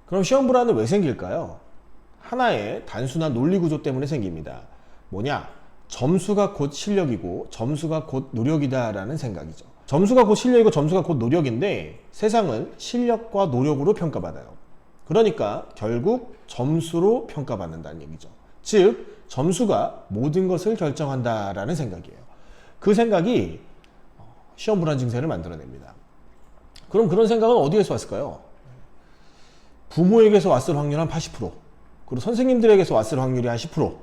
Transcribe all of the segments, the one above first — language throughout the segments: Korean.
그럼 시험 불안은 왜 생길까요? 하나의 단순한 논리 구조 때문에 생깁니다. 뭐냐? 점수가 곧 실력이고 점수가 곧 노력이다 라는 생각이죠. 점수가 곧 실력이고 점수가 곧 노력인데 세상은 실력과 노력으로 평가받아요. 그러니까 결국 점수로 평가받는다는 얘기죠. 즉 점수가 모든 것을 결정한다라는 생각이에요. 그 생각이 시험 불안 증세를 만들어냅니다. 그럼 그런 생각은 어디에서 왔을까요? 부모에게서 왔을 확률 한 80%, 그리고 선생님들에게서 왔을 확률이 한 10%,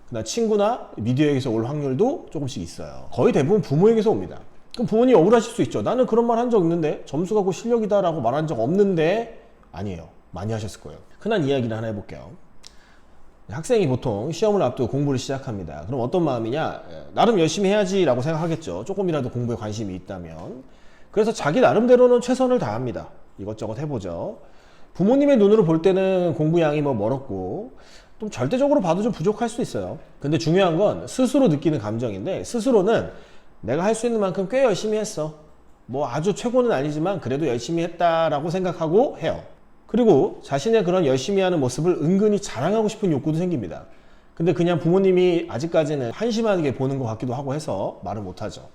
그다음 친구나 미디어에게서 올 확률도 조금씩 있어요. 거의 대부분 부모에게서 옵니다. 그럼 부모님이 억울하실 수 있죠. 나는 그런 말 한 적 있는데, 점수가 곧 실력이다 라고 말한 적 없는데. 아니에요. 많이 하셨을 거예요. 흔한 이야기를 하나 해볼게요. 학생이 보통 시험을 앞두고 공부를 시작합니다. 그럼 어떤 마음이냐? 나름 열심히 해야지 라고 생각하겠죠. 조금이라도 공부에 관심이 있다면. 그래서 자기 나름대로는 최선을 다합니다. 이것저것 해보죠. 부모님의 눈으로 볼 때는 공부량이 멀었고 좀 절대적으로 봐도 좀 부족할 수 있어요. 근데 중요한 건 스스로 느끼는 감정인데, 스스로는 내가 할 수 있는 만큼 꽤 열심히 했어, 아주 최고는 아니지만 그래도 열심히 했다라고 생각하고 해요. 그리고 자신의 그런 열심히 하는 모습을 은근히 자랑하고 싶은 욕구도 생깁니다. 근데 그냥 부모님이 아직까지는 한심하게 보는 것 같기도 하고 해서 말을 못하죠.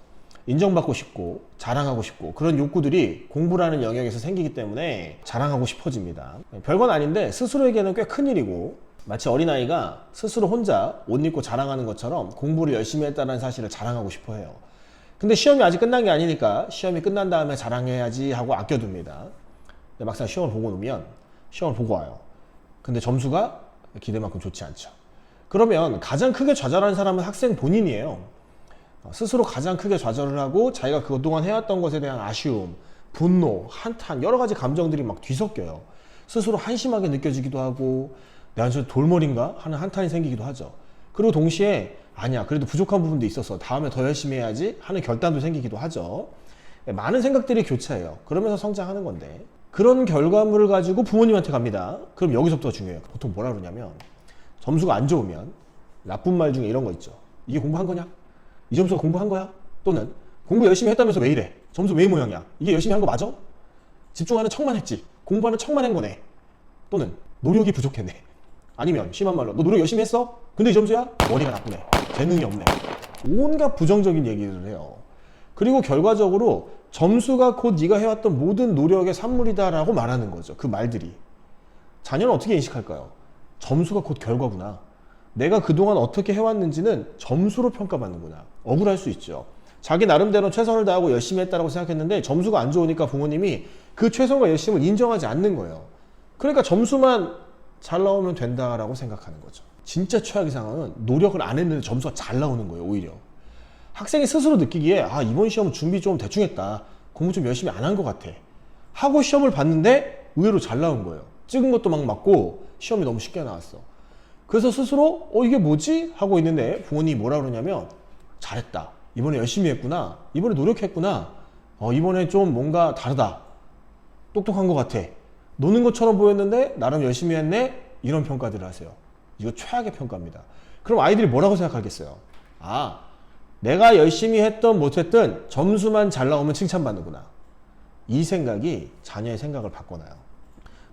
인정받고 싶고 자랑하고 싶고 그런 욕구들이 공부라는 영역에서 생기기 때문에 자랑하고 싶어집니다. 별건 아닌데 스스로에게는 꽤 큰일이고, 마치 어린아이가 스스로 혼자 옷 입고 자랑하는 것처럼 공부를 열심히 했다는 사실을 자랑하고 싶어 해요. 근데 시험이 아직 끝난 게 아니니까 시험이 끝난 다음에 자랑해야지 하고 아껴둡니다. 근데 막상 시험을 보고 놓으면 시험을 보고 와요. 근데 점수가 기대만큼 좋지 않죠. 그러면 가장 크게 좌절하는 사람은 학생 본인이에요. 스스로 가장 크게 좌절을 하고 자기가 그동안 해왔던 것에 대한 아쉬움, 분노, 한탄, 여러 가지 감정들이 막 뒤섞여요. 스스로 한심하게 느껴지기도 하고 내가 저 돌머리인가 하는 한탄이 생기기도 하죠. 그리고 동시에 아니야, 그래도 부족한 부분도 있어서 다음에 더 열심히 해야지 하는 결단도 생기기도 하죠. 많은 생각들이 교차해요. 그러면서 성장하는 건데, 그런 결과물을 가지고 부모님한테 갑니다. 그럼 여기서부터 중요해요. 보통 뭐라 그러냐면, 점수가 안 좋으면 나쁜 말 중에 이런 거 있죠. 이게 공부한 거냐? 이 점수가 공부한 거야? 또는 공부 열심히 했다면서 왜 이래? 점수 왜 이 모양이야? 이게 열심히 한 거 맞아? 집중하는 척만 했지, 공부하는 척만 한 거네. 또는 노력이 부족했네. 아니면 심한 말로 너 노력 열심히 했어? 근데 이 점수야? 머리가 나쁘네, 재능이 없네. 온갖 부정적인 얘기를 해요. 그리고 결과적으로 점수가 곧 네가 해왔던 모든 노력의 산물이다 라고 말하는 거죠. 그 말들이. 자녀는 어떻게 인식할까요? 점수가 곧 결과구나, 내가 그동안 어떻게 해왔는지는 점수로 평가받는구나. 억울할 수 있죠. 자기 나름대로 최선을 다하고 열심히 했다고 생각했는데 점수가 안 좋으니까 부모님이 그 최선과 열심을 인정하지 않는 거예요. 그러니까 점수만 잘 나오면 된다라고 생각하는 거죠. 진짜 최악의 상황은 노력을 안 했는데 점수가 잘 나오는 거예요. 오히려 학생이 스스로 느끼기에 이번 시험은 준비 좀 대충 했다, 공부 좀 열심히 안 한 것 같아 하고 시험을 봤는데 의외로 잘 나온 거예요. 찍은 것도 막 맞고 시험이 너무 쉽게 나왔어. 그래서 스스로 이게 뭐지? 하고 있는데 부모님이 뭐라 그러냐면, 잘했다, 이번에 열심히 했구나, 이번에 노력했구나, 이번에 좀 뭔가 다르다, 똑똑한 것 같아, 노는 것처럼 보였는데 나름 열심히 했네, 이런 평가들을 하세요. 이거 최악의 평가입니다. 그럼 아이들이 뭐라고 생각하겠어요? 내가 열심히 했던 못했던 점수만 잘 나오면 칭찬받는구나. 이 생각이 자녀의 생각을 바꿔놔요.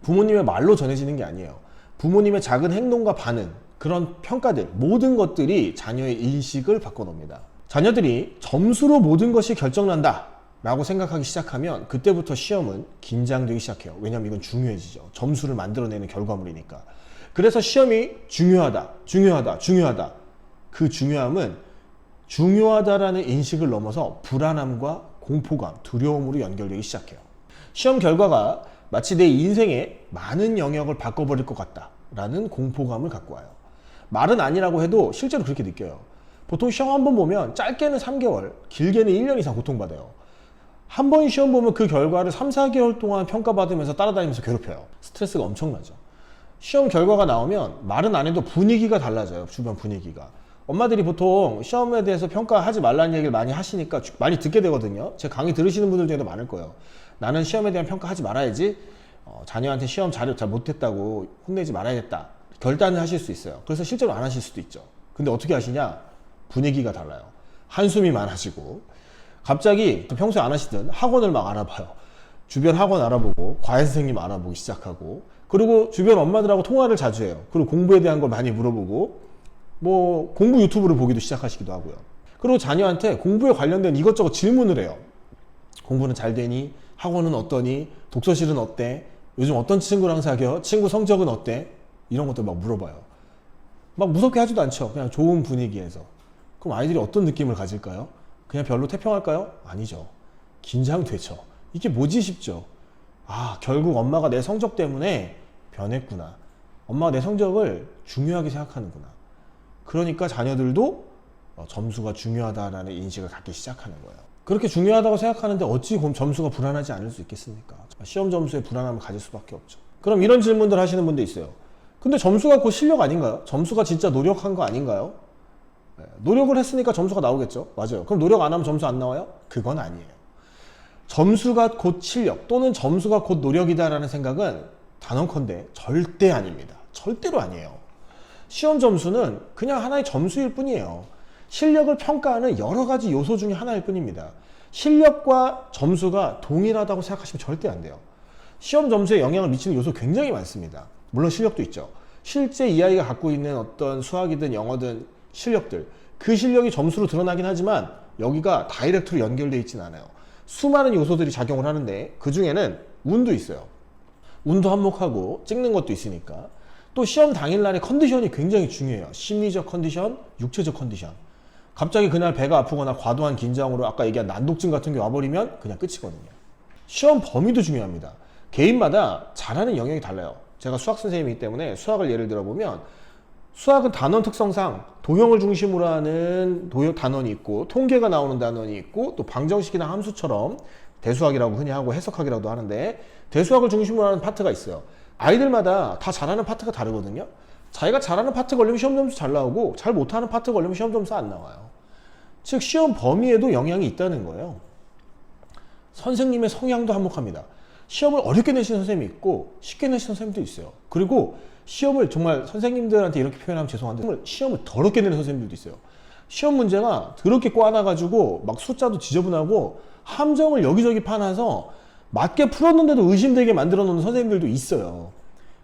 부모님의 말로 전해지는 게 아니에요. 부모님의 작은 행동과 반응, 그런 평가들, 모든 것들이 자녀의 인식을 바꿔놓습니다. 자녀들이 점수로 모든 것이 결정난다 라고 생각하기 시작하면 그때부터 시험은 긴장되기 시작해요. 왜냐하면 이건 중요해지죠. 점수를 만들어내는 결과물이니까. 그래서 시험이 중요하다, 중요하다, 중요하다. 그 중요함은 중요하다라는 인식을 넘어서 불안함과 공포감, 두려움으로 연결되기 시작해요. 시험 결과가 마치 내 인생의 많은 영역을 바꿔버릴 것 같다라는 공포감을 갖고 와요. 말은 아니라고 해도 실제로 그렇게 느껴요. 보통 시험 한 번 보면 짧게는 3개월, 길게는 1년 이상 고통받아요. 한 번 시험 보면 그 결과를 3, 4개월 동안 평가받으면서 따라다니면서 괴롭혀요. 스트레스가 엄청나죠. 시험 결과가 나오면 말은 안 해도 분위기가 달라져요. 주변 분위기가. 엄마들이 보통 시험에 대해서 평가하지 말라는 얘기를 많이 하시니까 많이 듣게 되거든요. 제 강의 들으시는 분들 중에도 많을 거예요. 나는 시험에 대한 평가하지 말아야지, 자녀한테 시험 잘 못했다고 혼내지 말아야겠다, 결단을 하실 수 있어요. 그래서 실제로 안 하실 수도 있죠. 근데 어떻게 하시냐? 분위기가 달라요. 한숨이 많아지고, 갑자기 평소에 안 하시던 학원을 막 알아봐요. 주변 학원 알아보고 과외 선생님 알아보기 시작하고, 그리고 주변 엄마들하고 통화를 자주 해요. 그리고 공부에 대한 걸 많이 물어보고 뭐 공부 유튜브를 보기도 시작하시기도 하고요. 그리고 자녀한테 공부에 관련된 이것저것 질문을 해요. 공부는 잘 되니? 학원은 어떠니? 독서실은 어때? 요즘 어떤 친구랑 사겨? 친구 성적은 어때? 이런 것들 막 물어봐요. 막 무섭게 하지도 않죠. 그냥 좋은 분위기에서. 그럼 아이들이 어떤 느낌을 가질까요? 그냥 별로 태평할까요? 아니죠. 긴장되죠. 이게 뭐지 싶죠. 아, 결국 엄마가 내 성적 때문에 변했구나. 엄마가 내 성적을 중요하게 생각하는구나. 그러니까 자녀들도 점수가 중요하다라는 인식을 갖기 시작하는 거예요. 그렇게 중요하다고 생각하는데 어찌 점수가 불안하지 않을 수 있겠습니까? 시험 점수에 불안함을 가질 수밖에 없죠. 그럼 이런 질문들 하시는 분도 있어요. 근데 점수가 곧 실력 아닌가요? 점수가 진짜 노력한 거 아닌가요? 노력을 했으니까 점수가 나오겠죠. 맞아요. 그럼 노력 안 하면 점수 안 나와요? 그건 아니에요. 점수가 곧 실력 또는 점수가 곧 노력이다라는 생각은 단언컨대 절대 아닙니다. 절대로 아니에요. 시험 점수는 그냥 하나의 점수일 뿐이에요. 실력을 평가하는 여러 가지 요소 중에 하나일 뿐입니다. 실력과 점수가 동일하다고 생각하시면 절대 안 돼요. 시험 점수에 영향을 미치는 요소 굉장히 많습니다. 물론 실력도 있죠. 실제 이 아이가 갖고 있는 어떤 수학이든 영어든 실력들, 그 실력이 점수로 드러나긴 하지만 여기가 다이렉트로 연결되어 있지는 않아요. 수많은 요소들이 작용을 하는데 그 중에는 운도 있어요. 운도 한몫하고 찍는 것도 있으니까. 또 시험 당일날의 컨디션이 굉장히 중요해요. 심리적 컨디션, 육체적 컨디션. 갑자기 그날 배가 아프거나 과도한 긴장으로 아까 얘기한 난독증 같은 게 와버리면 그냥 끝이거든요. 시험 범위도 중요합니다. 개인마다 잘하는 영역이 달라요. 제가 수학 선생님이기 때문에 수학을 예를 들어보면 수학은 단원 특성상 도형을 중심으로 하는 단원이 있고 통계가 나오는 단원이 있고 또 방정식이나 함수처럼 대수학이라고 흔히 하고 해석학이라고도 하는데 대수학을 중심으로 하는 파트가 있어요. 아이들마다 다 잘하는 파트가 다르거든요. 자기가 잘하는 파트 걸리면 시험 점수 잘 나오고 잘 못하는 파트 걸리면 시험 점수 안 나와요. 즉 시험 범위에도 영향이 있다는 거예요. 선생님의 성향도 한몫합니다. 시험을 어렵게 내시는 선생님이 있고 쉽게 내시는 선생님도 있어요. 그리고 시험을 정말 선생님들한테 이렇게 표현하면 죄송한데 시험을 더럽게 내는 선생님들도 있어요. 시험 문제가 더럽게 꽈놔가지고 막 숫자도 지저분하고 함정을 여기저기 파놔서 맞게 풀었는데도 의심되게 만들어 놓는 선생님들도 있어요.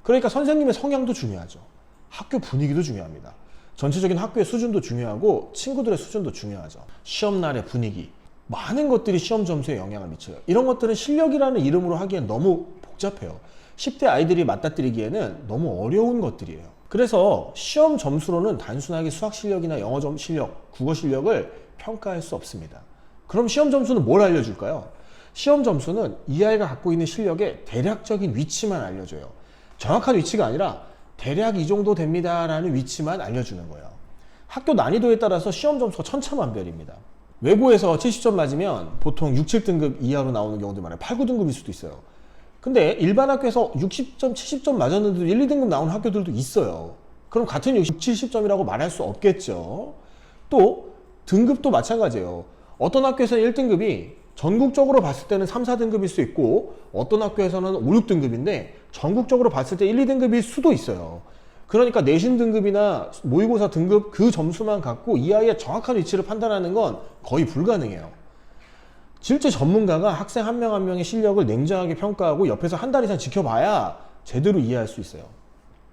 그러니까 선생님의 성향도 중요하죠. 학교 분위기도 중요합니다. 전체적인 학교의 수준도 중요하고 친구들의 수준도 중요하죠. 시험날의 분위기, 많은 것들이 시험 점수에 영향을 미쳐요. 이런 것들은 실력이라는 이름으로 하기엔 너무 복잡해요. 10대 아이들이 맞닥뜨리기에는 너무 어려운 것들이에요. 그래서 시험 점수로는 단순하게 수학 실력이나 영어 실력, 국어 실력을 평가할 수 없습니다. 그럼 시험 점수는 뭘 알려줄까요? 시험 점수는 이 아이가 갖고 있는 실력의 대략적인 위치만 알려줘요. 정확한 위치가 아니라 대략 이 정도 됩니다 라는 위치만 알려주는 거예요. 학교 난이도에 따라서 시험 점수가 천차만별입니다. 외고에서 70점 맞으면 보통 6, 7등급 이하로 나오는 경우도 많아요. 8, 9등급일 수도 있어요. 근데 일반 학교에서 60점, 70점 맞았는데도 1, 2등급 나오는 학교들도 있어요. 그럼 같은 60, 70점이라고 말할 수 없겠죠. 또 등급도 마찬가지예요. 어떤 학교에서는 1등급이 전국적으로 봤을 때는 3, 4등급일 수 있고 어떤 학교에서는 5, 6등급인데 전국적으로 봤을 때 1, 2등급일 수도 있어요. 그러니까 내신 등급이나 모의고사 등급 그 점수만 갖고 이 아이의 정확한 위치를 판단하는 건 거의 불가능해요. 실제 전문가가 학생 한 명 한 명의 실력을 냉정하게 평가하고 옆에서 한 달 이상 지켜봐야 제대로 이해할 수 있어요.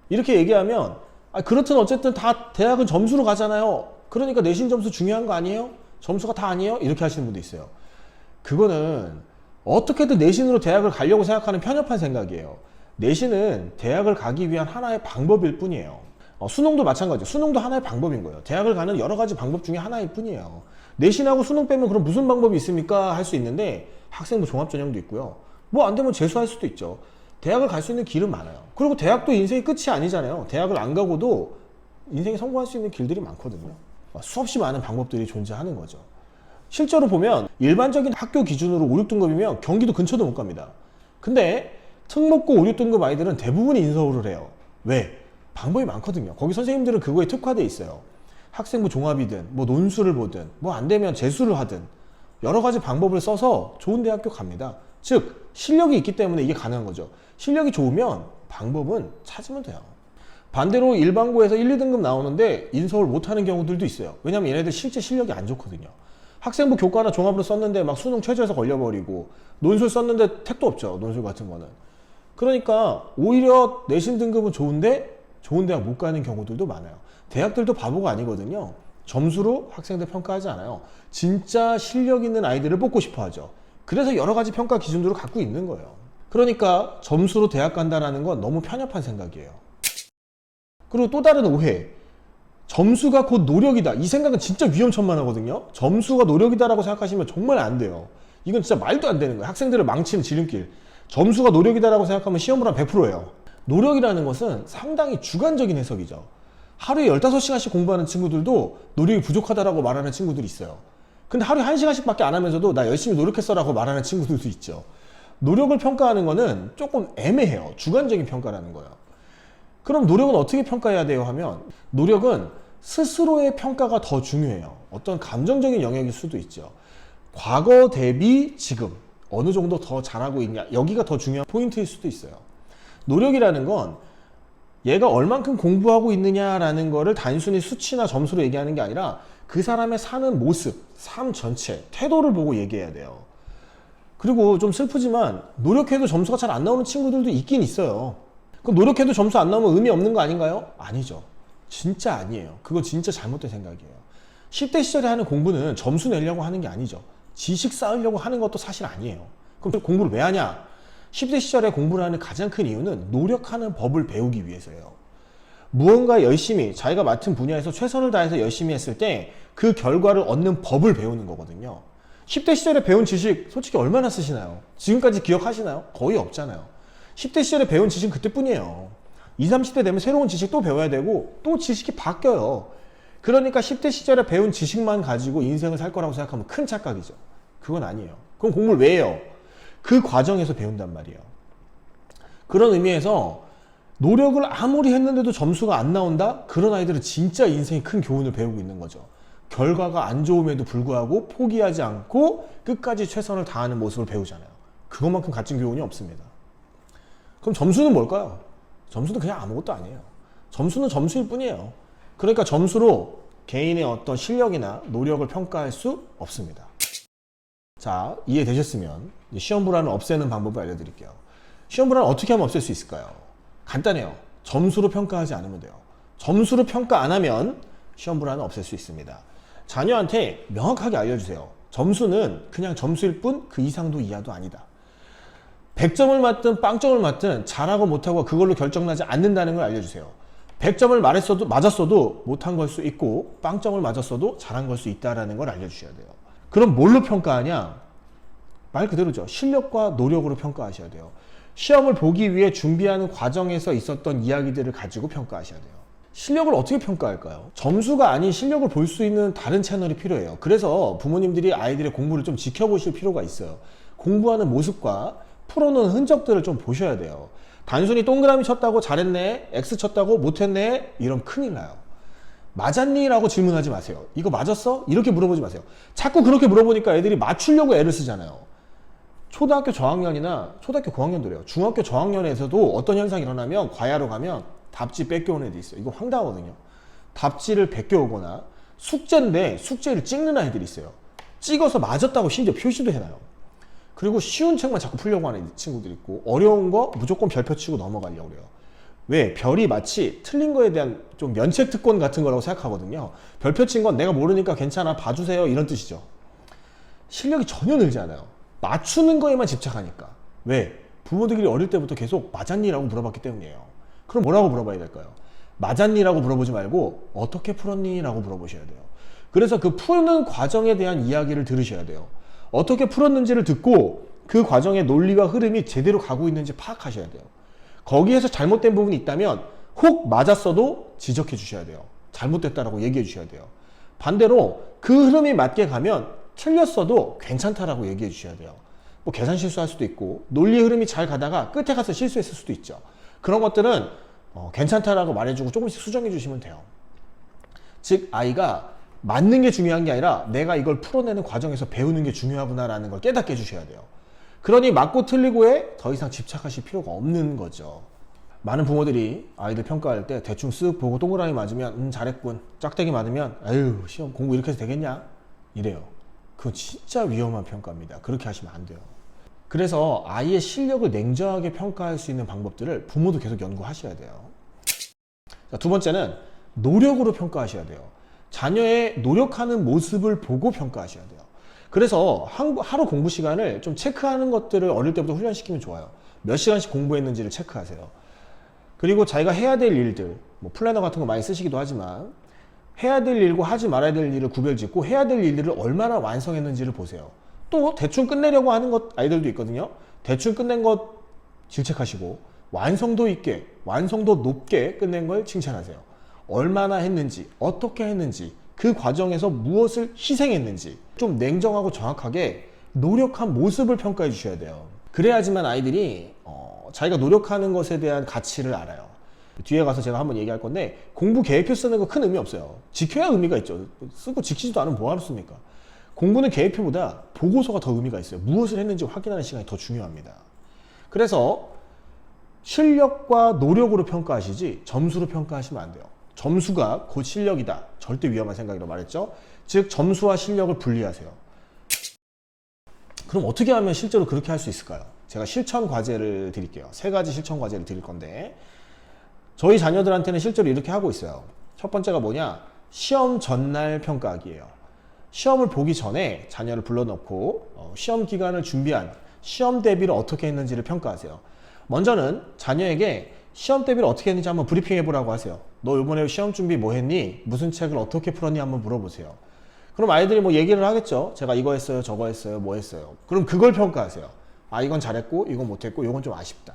이렇게 얘기하면 그렇든 어쨌든 다 대학은 점수로 가잖아요. 그러니까 내신 점수 중요한 거 아니에요? 점수가 다 아니에요? 이렇게 하시는 분도 있어요. 그거는 어떻게든 내신으로 대학을 가려고 생각하는 편협한 생각이에요. 내신은 대학을 가기 위한 하나의 방법일 뿐이에요. 수능도 마찬가지예요. 수능도 하나의 방법인 거예요. 대학을 가는 여러 가지 방법 중에 하나일 뿐이에요. 내신하고 수능 빼면 그럼 무슨 방법이 있습니까? 할 수 있는데 학생부 종합전형도 있고요. 뭐 안 되면 재수할 수도 있죠. 대학을 갈 수 있는 길은 많아요. 그리고 대학도 인생이 끝이 아니잖아요. 대학을 안 가고도 인생에 성공할 수 있는 길들이 많거든요. 수없이 많은 방법들이 존재하는 거죠. 실제로 보면 일반적인 학교 기준으로 5, 6등급이면 경기도 근처도 못 갑니다. 근데 특목고 5, 6등급 아이들은 대부분 인서울을 해요. 왜? 방법이 많거든요. 거기 선생님들은 그거에 특화되어 있어요. 학생부 종합이든 뭐 논술을 보든 뭐 안 되면 재수를 하든 여러 가지 방법을 써서 좋은 대학교 갑니다. 즉 실력이 있기 때문에 이게 가능한 거죠. 실력이 좋으면 방법은 찾으면 돼요. 반대로 일반고에서 1, 2등급 나오는데 인서울 못하는 경우들도 있어요. 왜냐면 얘네들 실제 실력이 안 좋거든요. 학생부 교과나 종합으로 썼는데 막 수능 최저에서 걸려버리고 논술 썼는데 택도 없죠. 논술 같은 거는. 그러니까 오히려 내신 등급은 좋은데 좋은 대학 못 가는 경우들도 많아요. 대학들도 바보가 아니거든요. 점수로 학생들 평가하지 않아요. 진짜 실력 있는 아이들을 뽑고 싶어 하죠. 그래서 여러 가지 평가 기준들을 갖고 있는 거예요. 그러니까 점수로 대학 간다는 건 너무 편협한 생각이에요. 그리고 또 다른 오해. 점수가 곧 노력이다. 이 생각은 진짜 위험천만하거든요. 점수가 노력이다라고 생각하시면 정말 안 돼요. 이건 진짜 말도 안 되는 거예요. 학생들을 망치는 지름길. 점수가 노력이다라고 생각하면 시험을 한 100%예요. 노력이라는 것은 상당히 주관적인 해석이죠. 하루에 15시간씩 공부하는 친구들도 노력이 부족하다라고 말하는 친구들이 있어요. 근데 하루에 1시간씩밖에 안 하면서도 나 열심히 노력했어라고 말하는 친구들도 있죠. 노력을 평가하는 거는 조금 애매해요. 주관적인 평가라는 거예요. 그럼 노력은 어떻게 평가해야 돼요 하면, 노력은 스스로의 평가가 더 중요해요. 어떤 감정적인 영역일 수도 있죠. 과거 대비 지금 어느 정도 더 잘하고 있냐, 여기가 더 중요한 포인트일 수도 있어요. 노력이라는 건 얘가 얼만큼 공부하고 있느냐라는 거를 단순히 수치나 점수로 얘기하는 게 아니라 그 사람의 사는 모습, 삶 전체, 태도를 보고 얘기해야 돼요. 그리고 좀 슬프지만 노력해도 점수가 잘 안 나오는 친구들도 있긴 있어요. 그럼 노력해도 점수 안 나오면 의미 없는 거 아닌가요? 아니죠. 진짜 아니에요. 그거 진짜 잘못된 생각이에요. 10대 시절에 하는 공부는 점수 내려고 하는 게 아니죠. 지식 쌓으려고 하는 것도 사실 아니에요. 그럼 공부를 왜 하냐? 10대 시절에 공부를 하는 가장 큰 이유는 노력하는 법을 배우기 위해서예요. 무언가 열심히 자기가 맡은 분야에서 최선을 다해서 열심히 했을 때 그 결과를 얻는 법을 배우는 거거든요. 10대 시절에 배운 지식 솔직히 얼마나 쓰시나요? 지금까지 기억하시나요? 거의 없잖아요. 10대 시절에 배운 지식은 그때뿐이에요. 20, 30대 되면 새로운 지식 또 배워야 되고 또 지식이 바뀌어요. 그러니까 10대 시절에 배운 지식만 가지고 인생을 살 거라고 생각하면 큰 착각이죠. 그건 아니에요. 그럼 공부를 왜 해요? 그 과정에서 배운단 말이에요. 그런 의미에서 노력을 아무리 했는데도 점수가 안 나온다? 그런 아이들은 진짜 인생의 큰 교훈을 배우고 있는 거죠. 결과가 안 좋음에도 불구하고 포기하지 않고 끝까지 최선을 다하는 모습을 배우잖아요. 그것만큼 값진 교훈이 없습니다. 그럼 점수는 뭘까요? 점수는 그냥 아무것도 아니에요. 점수는 점수일 뿐이에요. 그러니까 점수로 개인의 어떤 실력이나 노력을 평가할 수 없습니다. 자, 이해되셨으면 시험 불안을 없애는 방법을 알려드릴게요. 시험 불안을 어떻게 하면 없앨 수 있을까요? 간단해요. 점수로 평가하지 않으면 돼요. 점수로 평가 안 하면 시험 불안을 없앨 수 있습니다. 자녀한테 명확하게 알려주세요. 점수는 그냥 점수일 뿐 그 이상도 이하도 아니다. 100점을 맞든 빵점을 맞든 잘하고 못하고 그걸로 결정나지 않는다는 걸 알려주세요. 100점을 맞았어도 못한 걸 수 있고 빵점을 맞았어도 잘한 걸 수 있다는 걸 알려주셔야 돼요. 그럼 뭘로 평가하냐? 말 그대로죠. 실력과 노력으로 평가하셔야 돼요. 시험을 보기 위해 준비하는 과정에서 있었던 이야기들을 가지고 평가하셔야 돼요. 실력을 어떻게 평가할까요? 점수가 아닌 실력을 볼 수 있는 다른 채널이 필요해요. 그래서 부모님들이 아이들의 공부를 좀 지켜보실 필요가 있어요. 공부하는 모습과 풀어놓은 흔적들을 좀 보셔야 돼요. 단순히 동그라미 쳤다고 잘했네, X 쳤다고 못했네, 이러면 큰일 나요. 맞았니? 라고 질문하지 마세요. 이거 맞았어? 이렇게 물어보지 마세요. 자꾸 그렇게 물어보니까 애들이 맞추려고 애를 쓰잖아요. 초등학교 저학년이나 초등학교 고학년도래요. 중학교 저학년에서도 어떤 현상이 일어나면 과외하러 가면 답지 뺏겨오는 애들이 있어요. 이거 황당하거든요. 답지를 뺏겨오거나 숙제인데 숙제를 찍는 아이들이 있어요. 찍어서 맞았다고 심지어 표시도 해놔요. 그리고 쉬운 책만 자꾸 풀려고 하는 친구들이 있고 어려운 거 무조건 별표 치고 넘어가려고 그래요. 왜? 별이 마치 틀린 거에 대한 좀 면책 특권 같은 거라고 생각하거든요. 별표 친 건 내가 모르니까 괜찮아 봐주세요 이런 뜻이죠. 실력이 전혀 늘지 않아요. 맞추는 거에만 집착하니까. 왜? 부모들이 어릴 때부터 계속 맞았니? 라고 물어봤기 때문이에요. 그럼 뭐라고 물어봐야 될까요? 맞았니? 라고 물어보지 말고 어떻게 풀었니? 라고 물어보셔야 돼요. 그래서 그 푸는 과정에 대한 이야기를 들으셔야 돼요. 어떻게 풀었는지를 듣고 그 과정의 논리와 흐름이 제대로 가고 있는지 파악하셔야 돼요. 거기에서 잘못된 부분이 있다면 혹 맞았어도 지적해 주셔야 돼요. 잘못됐다라고 얘기해 주셔야 돼요. 반대로 그 흐름이 맞게 가면 틀렸어도 괜찮다라고 얘기해 주셔야 돼요. 뭐 계산 실수할 수도 있고 논리 흐름이 잘 가다가 끝에 가서 실수했을 수도 있죠. 그런 것들은 괜찮다라고 말해주고 조금씩 수정해 주시면 돼요. 즉 아이가 맞는 게 중요한 게 아니라 내가 이걸 풀어내는 과정에서 배우는 게 중요하구나라는 걸 깨닫게 해주셔야 돼요. 그러니 맞고 틀리고에 더 이상 집착하실 필요가 없는 거죠. 많은 부모들이 아이들 평가할 때 대충 쓱 보고 동그라미 맞으면 잘했군, 짝대기 맞으면 아유 시험 공부 이렇게 해서 되겠냐 이래요. 그건 진짜 위험한 평가입니다. 그렇게 하시면 안 돼요. 그래서 아이의 실력을 냉정하게 평가할 수 있는 방법들을 부모도 계속 연구하셔야 돼요. 자, 두 번째는 노력으로 평가하셔야 돼요. 자녀의 노력하는 모습을 보고 평가하셔야 돼요. 그래서 하루 공부 시간을 좀 체크하는 것들을 어릴 때부터 훈련시키면 좋아요. 몇 시간씩 공부했는지를 체크하세요. 그리고 자기가 해야 될 일들, 뭐 플래너 같은 거 많이 쓰시기도 하지만 해야 될 일과 하지 말아야 될 일을 구별짓고 해야 될 일들을 얼마나 완성했는지를 보세요. 또 대충 끝내려고 하는 것 아이들도 있거든요. 대충 끝낸 것 질책하시고 완성도 있게, 완성도 높게 끝낸 걸 칭찬하세요. 얼마나 했는지, 어떻게 했는지, 그 과정에서 무엇을 희생했는지 좀 냉정하고 정확하게 노력한 모습을 평가해 주셔야 돼요. 그래야지만 아이들이 자기가 노력하는 것에 대한 가치를 알아요. 뒤에 가서 제가 한번 얘기할 건데 공부 계획표 쓰는 거 큰 의미 없어요. 지켜야 의미가 있죠. 쓰고 지키지도 않으면 뭐하러 씁니까? 공부는 계획표보다 보고서가 더 의미가 있어요. 무엇을 했는지 확인하는 시간이 더 중요합니다. 그래서 실력과 노력으로 평가하시지 점수로 평가하시면 안 돼요. 점수가 곧 실력이다. 절대 위험한 생각이라고 말했죠. 즉 점수와 실력을 분리하세요. 그럼 어떻게 하면 실제로 그렇게 할 수 있을까요? 제가 실천 과제를 드릴게요. 3가지 실천 과제를 드릴 건데 저희 자녀들한테는 실제로 이렇게 하고 있어요. 첫 번째가 뭐냐? 시험 전날 평가하기예요. 시험을 보기 전에 자녀를 불러놓고 시험 기간을 준비한 시험 대비를 어떻게 했는지를 평가하세요. 먼저는 자녀에게 시험 대비를 어떻게 했는지 한번 브리핑 해보라고 하세요. 너 이번에 시험 준비 뭐 했니? 무슨 책을 어떻게 풀었니? 한번 물어보세요. 그럼 아이들이 뭐 얘기를 하겠죠. 제가 이거 했어요, 저거 했어요, 뭐 했어요. 그럼 그걸 평가하세요. 아, 이건 잘했고 이건 못했고 이건 좀 아쉽다.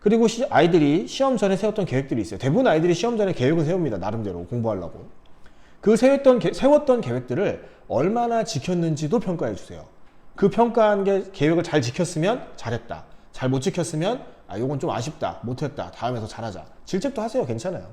그리고 아이들이 시험 전에 세웠던 계획들이 있어요. 대부분 아이들이 시험 전에 계획을 세웁니다. 나름대로 공부하려고. 그 세웠던 계획들을 얼마나 지켰는지도 평가해 주세요. 그 평가한 게 계획을 잘 지켰으면 잘했다. 잘 못 지켰으면 아, 이건 좀 아쉽다. 못했다. 다음에 더 잘하자. 질책도 하세요. 괜찮아요.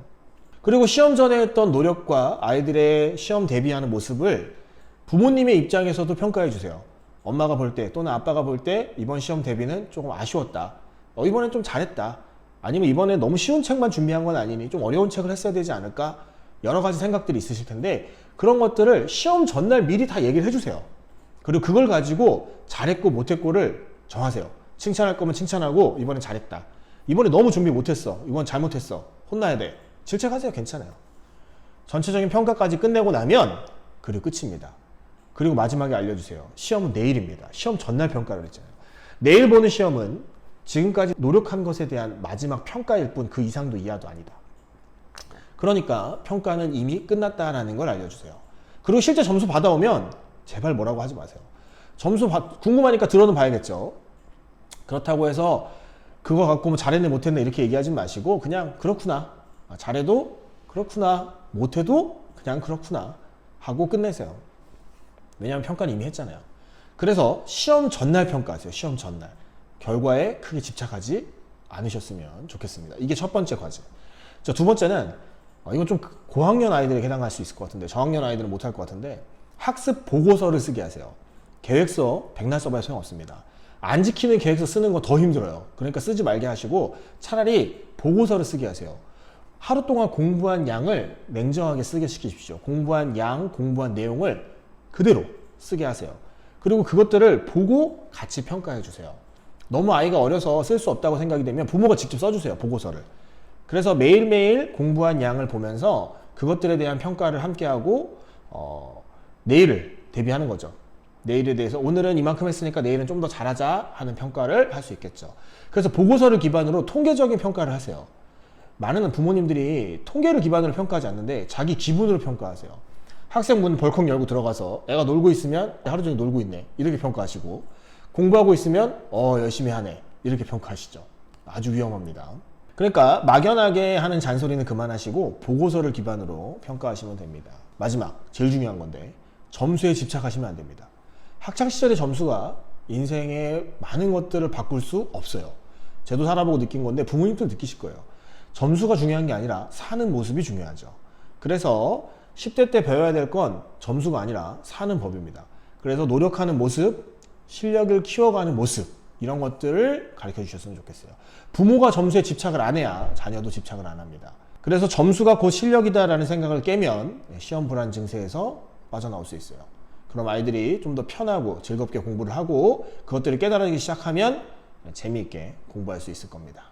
그리고 시험 전에 했던 노력과 아이들의 시험 대비하는 모습을 부모님의 입장에서도 평가해 주세요. 엄마가 볼 때 또는 아빠가 볼 때 이번 시험 대비는 조금 아쉬웠다. 이번엔 좀 잘했다. 아니면 이번에 너무 쉬운 책만 준비한 건 아니니 좀 어려운 책을 했어야 되지 않을까? 여러 가지 생각들이 있으실 텐데 그런 것들을 시험 전날 미리 다 얘기를 해주세요. 그리고 그걸 가지고 잘했고 못했고를 정하세요. 칭찬할 거면 칭찬하고 이번엔 잘했다. 이번에 너무 준비 못했어. 이건 잘못했어. 혼나야 돼. 질책하세요. 괜찮아요. 전체적인 평가까지 끝내고 나면 그리고 끝입니다. 그리고 마지막에 알려주세요. 시험은 내일입니다. 시험 전날 평가를 했잖아요. 내일 보는 시험은 지금까지 노력한 것에 대한 마지막 평가일 뿐 그 이상도 이하도 아니다. 그러니까 평가는 이미 끝났다라는 걸 알려주세요. 그리고 실제 점수 받아오면 제발 뭐라고 하지 마세요. 점수 궁금하니까 들어는 봐야겠죠. 그렇다고 해서 그거 갖고 뭐 잘했네 못했네 이렇게 얘기하지 마시고 그냥 그렇구나. 잘해도 그렇구나. 못해도 그냥 그렇구나 하고 끝내세요. 왜냐하면 평가는 이미 했잖아요. 그래서 시험 전날 평가하세요. 시험 전날. 결과에 크게 집착하지 않으셨으면 좋겠습니다. 이게 첫 번째 과제. 자, 두 번째는 이건 좀 고학년 아이들에 해당할 수 있을 것 같은데 저학년 아이들은 못할 것 같은데 학습 보고서를 쓰게 하세요. 계획서 백날 써봐야 소용없습니다. 안 지키는 계획서 쓰는 거 더 힘들어요. 그러니까 쓰지 말게 하시고 차라리 보고서를 쓰게 하세요. 하루 동안 공부한 양을 냉정하게 쓰게 시키십시오. 공부한 양, 공부한 내용을 그대로 쓰게 하세요. 그리고 그것들을 보고 같이 평가해 주세요. 너무 아이가 어려서 쓸 수 없다고 생각이 되면 부모가 직접 써주세요. 보고서를. 그래서 매일매일 공부한 양을 보면서 그것들에 대한 평가를 함께하고 내일을 대비하는 거죠. 내일에 대해서 오늘은 이만큼 했으니까 내일은 좀 더 잘하자 하는 평가를 할 수 있겠죠. 그래서 보고서를 기반으로 통계적인 평가를 하세요. 많은 부모님들이 통계를 기반으로 평가하지 않는데 자기 기분으로 평가하세요. 학생 문 벌컥 열고 들어가서 애가 놀고 있으면 하루 종일 놀고 있네 이렇게 평가하시고 공부하고 있으면 열심히 하네 이렇게 평가하시죠. 아주 위험합니다. 그러니까 막연하게 하는 잔소리는 그만하시고 보고서를 기반으로 평가하시면 됩니다. 마지막 제일 중요한 건데 점수에 집착하시면 안 됩니다. 학창시절의 점수가 인생의 많은 것들을 바꿀 수 없어요. 저도 살아보고 느낀 건데 부모님도 느끼실 거예요. 점수가 중요한 게 아니라 사는 모습이 중요하죠. 그래서 10대 때 배워야 될 건 점수가 아니라 사는 법입니다. 그래서 노력하는 모습, 실력을 키워가는 모습 이런 것들을 가르쳐 주셨으면 좋겠어요. 부모가 점수에 집착을 안 해야 자녀도 집착을 안 합니다. 그래서 점수가 곧 실력이다 라는 생각을 깨면 시험 불안 증세에서 빠져나올 수 있어요. 그럼 아이들이 좀 더 편하고 즐겁게 공부를 하고 그것들을 깨달아지기 시작하면 재미있게 공부할 수 있을 겁니다.